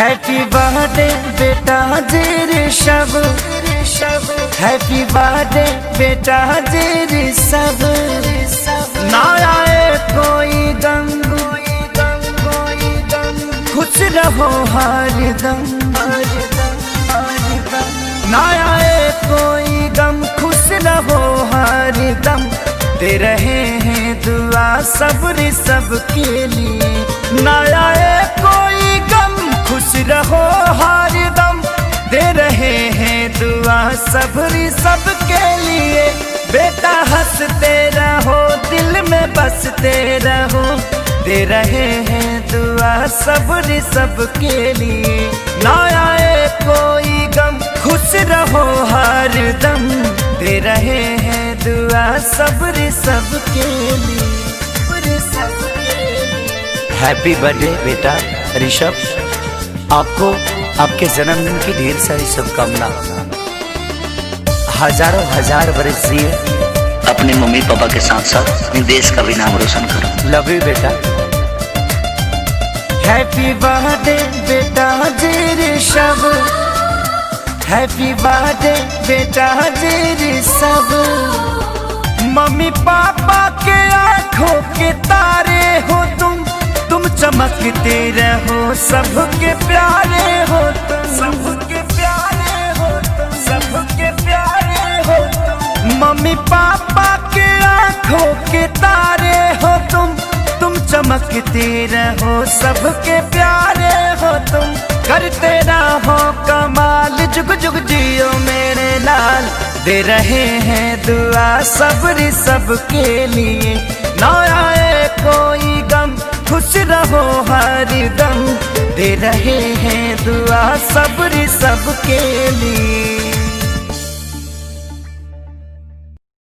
Happy birthday बेटा जेरे शब, happy birthday बेटा जेरे सब। ना आए कोई गम, खुश रहो हरदम। ना आए कोई गम, खुश रहो हरदम। दे रहे हैं दुआ सब्र सबके लिए। ना आए कोई गम, खुश रहो हरदम। दे रहे हैं दुआ सब्र सबके लिए। बेटा हंसते रहो, दिल में बसते रहो। दे रहे हैं दुआ सब्र सबके लिए। ना आए कोई गम, खुश रहो हरदम। दे रहे हैं दुआ सब्र सबके लिए। हैप्पी बर्थडे बेटा ऋषभ, आपको आपके जन्मदिन की ढेर सारी शुभकामना। हजारों हजार बरस जिए, अपने मम्मी पापा के साथ साथ अपने देश का भी नाम रोशन करो। लव यू बेटा। हैप्पी बर्थडे बेटा जेरे शब, हैप्पी बर्थडे बेटा जेरे सब। मम्मी पापा के आंखों के तारे हो तुम चमकते रहो। सबके प्यारे हो तुम, सबके प्यारे हो तुम, सबके प्यारे हो तुम। मम्मी पापा के आंखों के तारे हो तुम चमकते रहो। सबके प्यारे हो तुम, करते रहो कमाल। जुग जुग जियो मेरे लाल। दे रहे हैं दुआ सब्र सबके लिए। ना आए कोई गम, खुश रहो हरदम। दे रहे हैं दुआ सब्र सबके लिए।